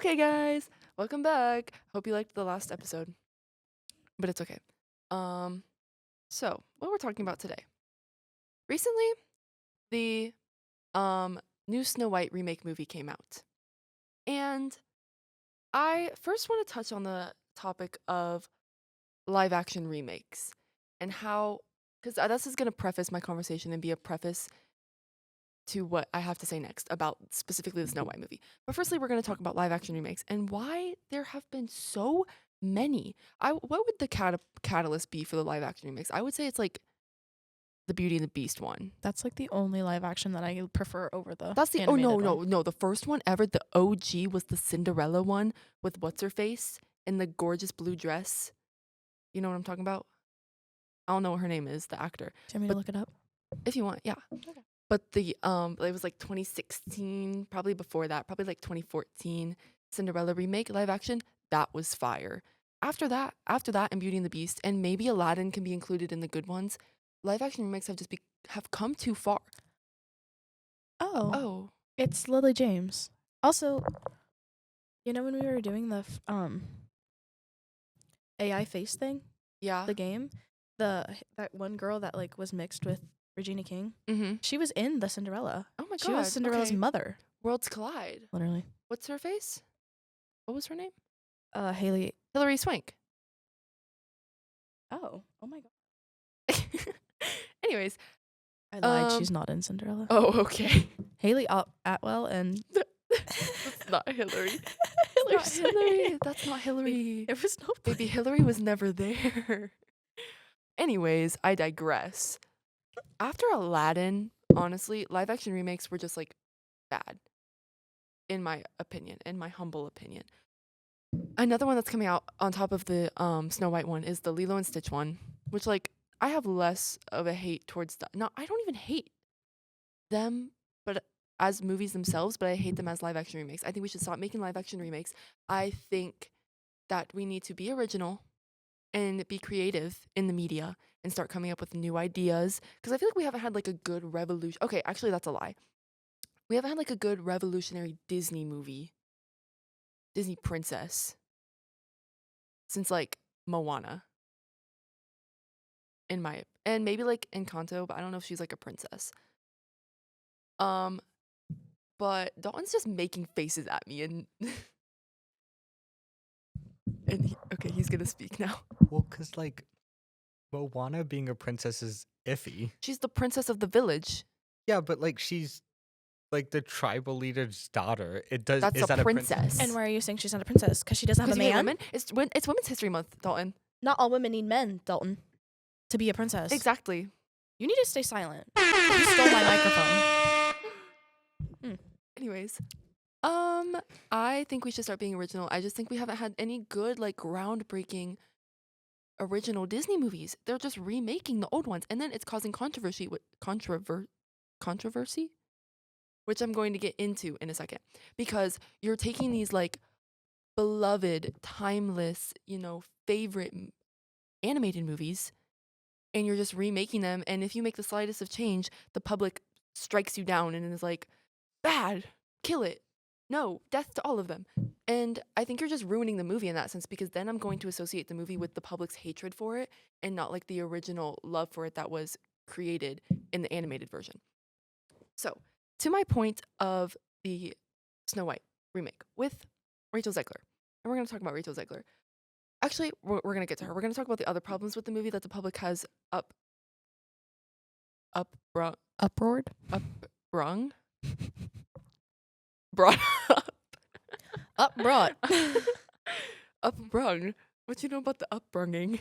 Okay, guys, welcome back. Hope you liked the last episode, but it's okay. Um, so what we're talking about today. Recently, the new Snow White remake movie came out, and I first want to touch on the topic of live action remakes and how, because this is gonna preface my conversation and be a preface to what I have to say next about specifically the Snow White movie. But firstly, we're going to talk about live action remakes and why there have been so many. What would the catalyst be for the live action remakes? I would say it's like the Beauty and the Beast one. That's like the only live action that I prefer over the That's the animated no. The first one ever, the OG was the Cinderella one with what's her face in the gorgeous blue dress. You know what I'm talking about? I don't know what her name is, the actor. Do you want me to look it up? If you want, yeah. Okay. But the it was like 2016, probably before that, probably like 2014 Cinderella remake live action, that was fire. After that and Beauty and the Beast and maybe Aladdin can be included in the good ones. Live action remakes have come too far. Oh, Oh, it's Lily James. Also, you know when we were doing the AI face thing, yeah. the game, that one girl that like was mixed with Regina King, Mm-hmm. she was in the Cinderella. Oh my god. She was Cinderella's okay. mother, Worlds collide. literally. What's her face? What was her name? Haley. Hilary Swank. Oh my god. Anyways. I lied. She's not in Cinderella. Oh, okay. Haley Atwell and That's not Hillary. Hillary's Hillary. That's not Hillary. It was no Baby Hillary was never there. Anyways, I digress. After Aladdin, honestly, live action remakes were just like bad. In my opinion, in my humble opinion. Another one that's coming out on top of the Snow White one is the Lilo and Stitch one, which like I have less of a hate towards that. No, I don't even hate them, but as movies themselves, but I hate them as live action remakes. I think we should stop making live action remakes. I think that we need to be original and be creative in the media and start coming up with new ideas. Because I feel like we haven't had like a good revolution. Okay, actually, that's a lie. We haven't had like a good revolutionary Disney movie, Disney princess, since like Moana. And maybe like Encanto, but I don't know if she's like a princess. But Dalton's just making faces at me and okay, he's gonna speak now. Well, because, like, Moana being a princess is iffy. She's the princess of the village. Yeah, but, like, she's, like, the tribal leader's daughter. That's Is a that a princess. And why are you saying she's not a princess? Because she doesn't have a Because you hate man? women? It's Women's History Month, Dalton. Not all women need men, Dalton, to be a princess. Exactly. You need to stay silent. You stole my microphone. Anyways, I think we should start being original. I just think we haven't had any good, like, groundbreaking original Disney movies. They're just remaking the old ones, and then it's causing controversy, which I'm going to get into in a second, because you're taking these like beloved, timeless, favorite animated movies, and you're just remaking them. And if you make the slightest of change, the public strikes you down and is like, bad, kill it. No, death to all of them. And I think you're just ruining the movie in that sense, because then I'm going to associate the movie with the public's hatred for it and not like the original love for it that was created in the animated version. So, to my point of the Snow White remake with Rachel Zegler, and we're going to talk about Rachel Zegler. Actually, we're going to get to her. We're going to talk about the other problems with the movie that the public has Uproared? brought up. Upbrought. Upbrung. What you know about the upbringing?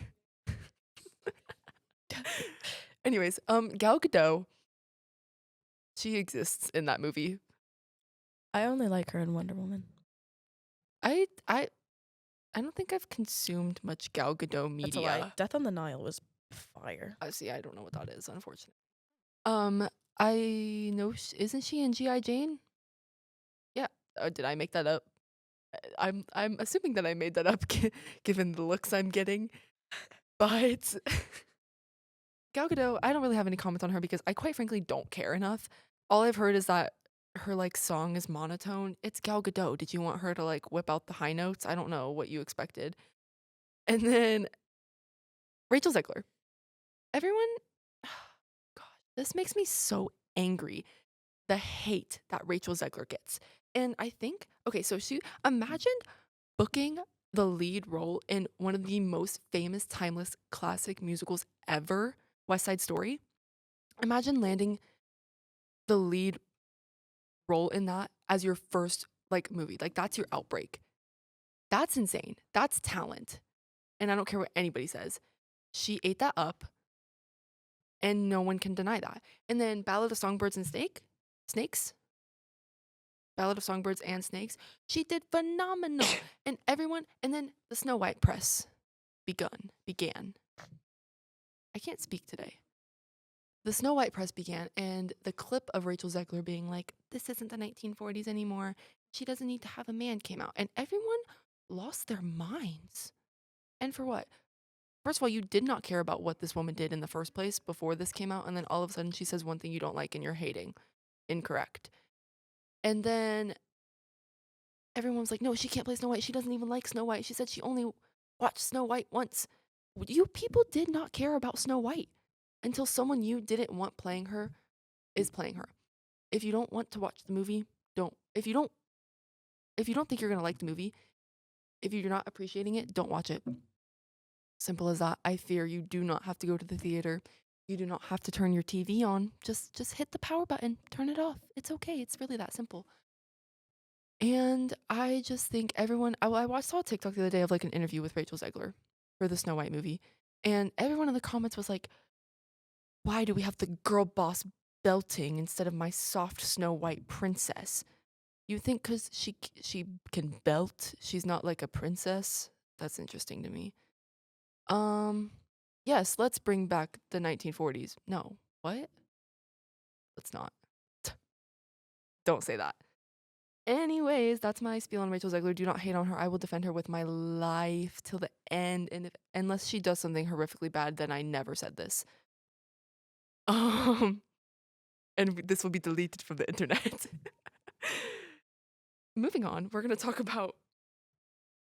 Anyways, Gal Gadot, she exists in that movie. I only like her in Wonder Woman. I don't think I've consumed much Gal Gadot media. That's a lie. Death on the Nile was fire. I don't know what that is, unfortunately. I know, isn't she in G.I. Jane? Yeah. Did I make that up? I'm assuming that I made that up given the looks I'm getting. But Gal Gadot, I don't really have any comments on her because I quite frankly don't care enough. All I've heard is that her like song is monotone. It's Gal Gadot. Did you want her to like whip out the high notes? I don't know what you expected. And then Rachel Zegler. Everyone, gosh, this makes me so angry. The hate that Rachel Zegler gets. And I think, okay, so she imagine booking the lead role in one of the most famous timeless classic musicals ever, West Side Story. Imagine landing the lead role in that as your first like movie. Like that's your outbreak. That's insane. That's talent. And I don't care what anybody says. She ate that up and no one can deny that. And then Ballad of Songbirds and Snakes, Ballad of Songbirds and Snakes, she did phenomenal. And everyone, and then the Snow White press began. I can't speak today. The Snow White press began, and the clip of Rachel Zegler being like, "This isn't the 1940s anymore. She doesn't need to have a man," came out, and everyone lost their minds. And for what? First of all, you did not care about what this woman did in the first place before this came out, and then all of a sudden she says one thing you don't like and you're hating. Incorrect. And then everyone was like, "No, she can't play Snow White. She doesn't even like Snow White. She said she only watched Snow White once." You people did not care about Snow White until someone you didn't want playing her is playing her. If you don't want to watch the movie, don't. If you don't think you're going to like the movie, if you're not appreciating it, don't watch it. Simple as that. I fear you do not have to go to the theater. You do not have to turn your TV on. Just hit the power button, turn it off. It's okay. It's really that simple. And I just think everyone saw a TikTok the other day of like an interview with Rachel Zegler for the Snow White movie. And everyone in the comments was like, "Why do we have the girl boss belting instead of my soft Snow White princess?" You think because she can belt, she's not like a princess? That's interesting to me. Um, yes, let's bring back the 1940s. No, what? Let's not. Don't say that. Anyways, that's my spiel on Rachel Zegler. Do not hate on her. I will defend her with my life till the end. And unless she does something horrifically bad, then I never said this. Um, and this will be deleted from the internet. Moving on, we're gonna talk about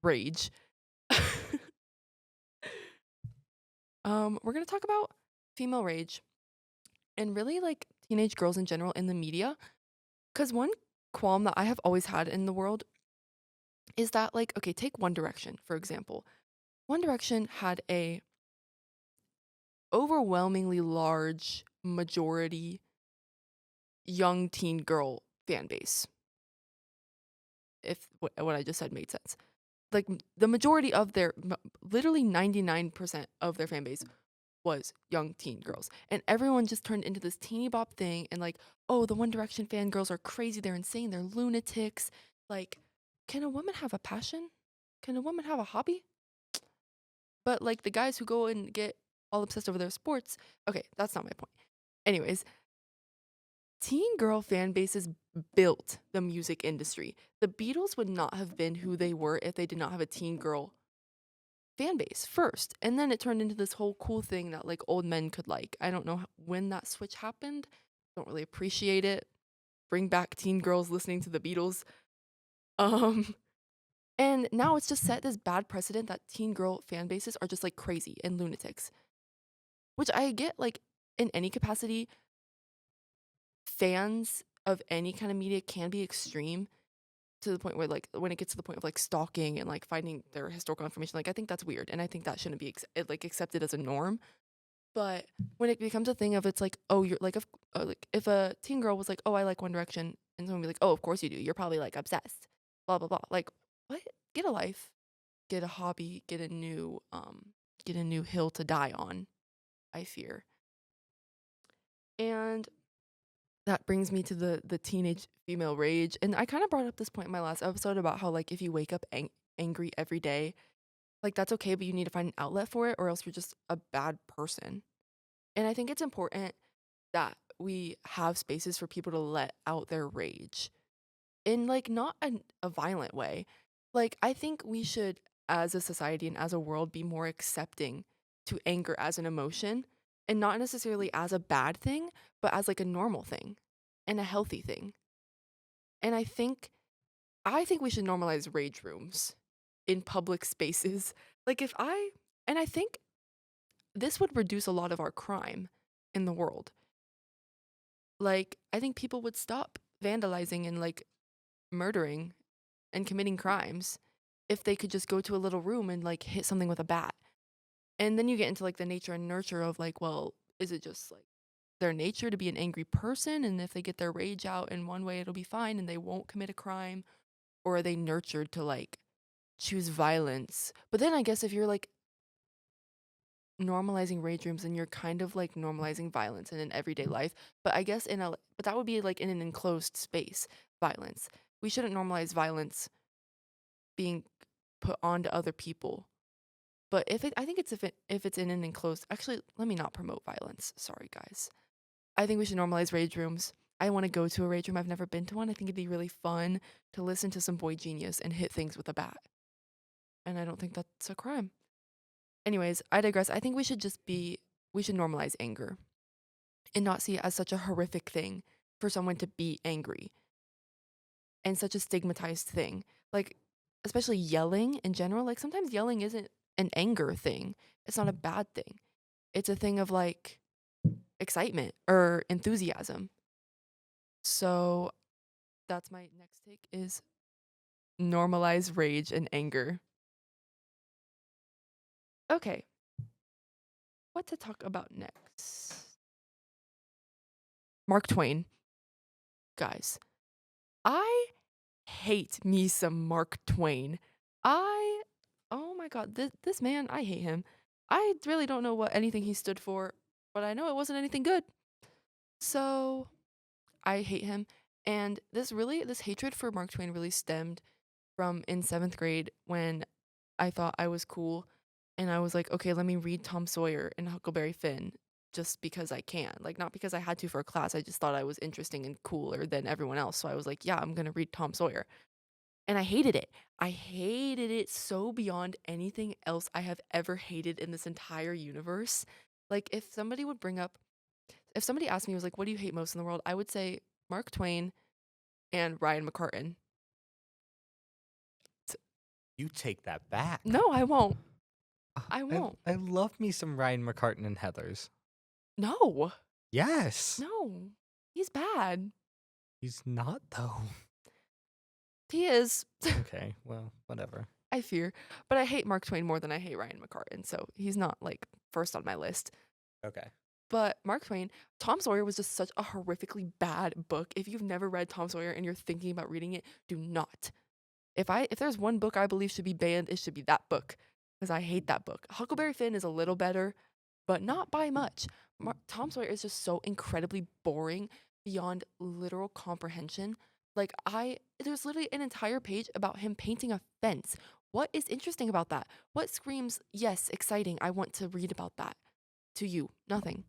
rage. We're gonna talk about female rage and really like teenage girls in general in the media. Cause one qualm that I have always had in the world is that like, okay, take One Direction, for example. One Direction had a overwhelmingly large majority young teen girl fan base. If what I just said made sense. Like the majority of literally 99% of their fan base was young teen girls. And everyone just turned into this teeny bop thing and like, "Oh, the One Direction fangirls are crazy, they're insane, they're lunatics." Like, can a woman have a passion? Can a woman have a hobby? But like the guys who go and get all obsessed over their sports, okay, that's not my point. Anyways, teen girl fan bases built the music industry. The Beatles would not have been who they were if they did not have a teen girl fan base first. And then it turned into this whole cool thing that like old men could like. I don't know when that switch happened. Don't really appreciate it. Bring back teen girls listening to the Beatles. Um and now it's just set this bad precedent that teen girl fan bases are just like crazy and lunatics. Which I get like in any capacity fans of any kind of media can be extreme to the point where like when it gets to the point of like stalking and like finding their historical information, like I think that's weird and I think that shouldn't be like accepted as a norm. But when it becomes a thing of it's like, oh, you're like if a teen girl was like, "Oh, I like One Direction," and someone be like, "Oh, of course you do. You're probably like obsessed." Blah blah blah. Like what? Get a life, get a hobby, get a new hill to die on. I fear. And that brings me to the teenage female rage. And I kind of brought up this point in my last episode about how like if you wake up angry every day, like that's okay, but you need to find an outlet for it or else you're just a bad person. And I think it's important that we have spaces for people to let out their rage in like not a violent way. Like I think we should as a society and as a world be more accepting to anger as an emotion and not necessarily as a bad thing, but as like a normal thing and a healthy thing. And I think we should normalize rage rooms in public spaces. Like and I think this would reduce a lot of our crime in the world. Like, I think people would stop vandalizing and like murdering and committing crimes if they could just go to a little room and like hit something with a bat. And then you get into like the nature and nurture of like, well, is it just like their nature to be an angry person? And if they get their rage out in one way, it'll be fine and they won't commit a crime? Or are they nurtured to like choose violence? But then I guess if you're like normalizing rage rooms and you're kind of like normalizing violence in an everyday life, but I guess but that would be like in an enclosed space, violence. We shouldn't normalize violence being put onto other people. But I think if it's in an enclosed, actually, let me not promote violence. Sorry, guys. I think we should normalize rage rooms. I want to go to a rage room. I've never been to one. I think it'd be really fun to listen to some boy genius and hit things with a bat. And I don't think that's a crime. Anyways, I digress. I think we should normalize anger and not see it as such a horrific thing for someone to be angry and such a stigmatized thing. Like, especially yelling in general. Like, sometimes yelling isn't an anger thing, it's not a bad thing. It's a thing of like excitement or enthusiasm. So, that's my next take is normalize rage and anger. Okay, what to talk about next? Mark Twain. Guys, I hate me some Mark Twain. Oh my god, this man, I hate him. I really don't know what anything he stood for, but I know it wasn't anything good. So, I hate him. And this hatred for Mark Twain really stemmed from in 7th grade when I thought I was cool and I was like, okay, let me read Tom Sawyer and Huckleberry Finn just because I can. Like, not because I had to for a class. I just thought I was interesting and cooler than everyone else. So I was like, yeah, I'm going to read Tom Sawyer. And I hated it. I hated it so beyond anything else I have ever hated in this entire universe. Like, if somebody asked me, was like, what do you hate most in the world? I would say Mark Twain and Ryan McCartan. You take that back. No, I won't. I I won't. I love me some Ryan McCartan and Heathers. No. Yes. No. He's bad. He's not though. He is. Okay, well, whatever. I fear. But I hate Mark Twain more than I hate Ryan McCartan, so he's not like first on my list. Okay. But Mark Twain, Tom Sawyer was just such a horrifically bad book. If you've never read Tom Sawyer and you're thinking about reading it, do not. If there's one book I believe should be banned, it should be that book because I hate that book. Huckleberry Finn is a little better, but not by much. Tom Sawyer is just so incredibly boring beyond literal comprehension. Like there's literally an entire page about him painting a fence. What is interesting about that? What screams, yes, exciting, I want to read about that to you? Nothing.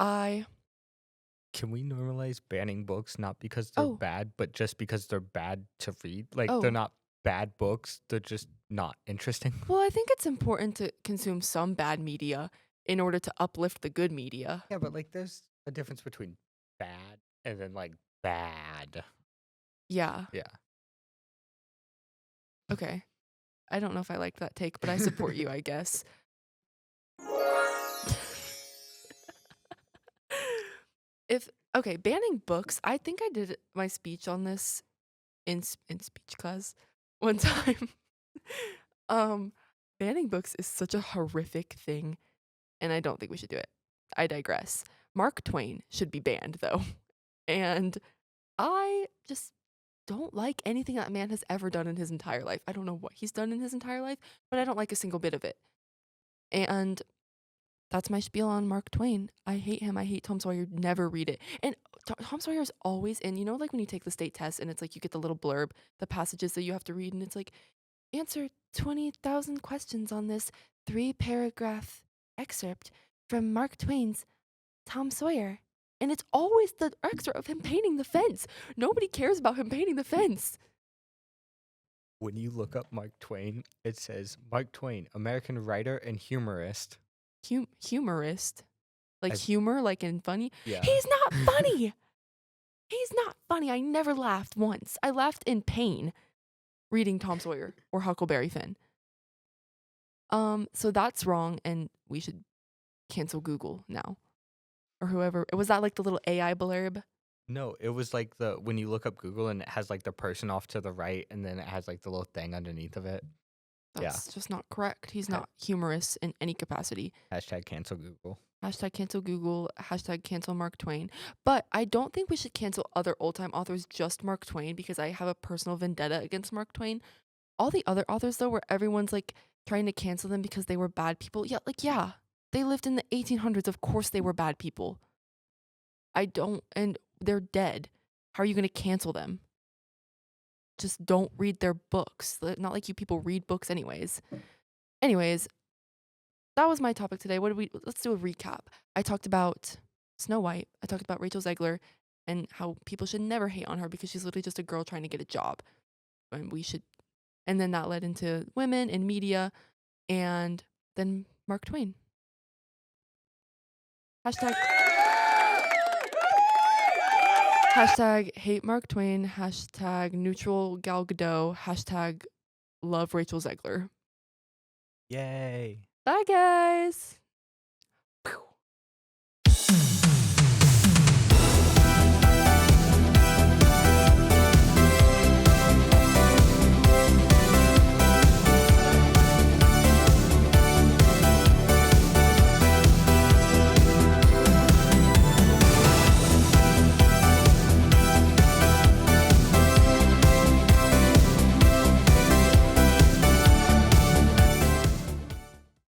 Can we normalize banning books not because they're Oh, bad, but just because they're bad to read? Like oh. they're not bad books, they're just not interesting. Well, I think it's important to consume some bad media in order to uplift the good media. Yeah, but like there's a difference between bad and then like bad. Yeah. Yeah. Okay. I don't know if I like that take, but I support you, I guess. Banning books. I think I did my speech on this in speech class one time. Banning books is such a horrific thing, and I don't think we should do it. I digress. Mark Twain should be banned though. And I just don't like anything that man has ever done in his entire life. I don't know what he's done in his entire life, but I don't like a single bit of it. And that's my spiel on Mark Twain. I hate him. I hate Tom Sawyer. Never read it. And Tom Sawyer's always in, like when you take the state test and it's like you get the little blurb, the passages that you have to read, and it's like, answer 20,000 questions on this 3-paragraph excerpt from Mark Twain's Tom Sawyer. And it's always the excerpt of him painting the fence. Nobody cares about him painting the fence. When you look up Mark Twain, it says Mark Twain, American writer and humorist. Humorist? Like As- humor, like in funny? Yeah. He's not funny! He's not funny. I never laughed once. I laughed in pain reading Tom Sawyer or Huckleberry Finn. So that's wrong, and we should cancel Google now. Or whoever. Was that like the little AI blurb? No, it was like when you look up Google and it has like the person off to the right and then it has like the little thing underneath of it. That's just not correct. He's Ha- not humorous in any capacity. Hashtag cancel Google. Hashtag cancel Google. Hashtag cancel Mark Twain. But I don't think we should cancel other old time authors, just Mark Twain, because I have a personal vendetta against Mark Twain. All the other authors, though, where everyone's like trying to cancel them because they were bad people. Yeah, they lived in the 1800s. Of course they were bad people. And they're dead. How are you going to cancel them? Just don't read their books. Not like you people read books anyways. Anyways, that was my topic today. Let's do a recap. I talked about Snow White. I talked about Rachel Zegler and how people should never hate on her because she's literally just a girl trying to get a job. And then that led into women in media and then Mark Twain. Hashtag hate Mark Twain. Hashtag neutral Gal Gadot. Hashtag love Rachel Zegler. Yay. Bye, guys.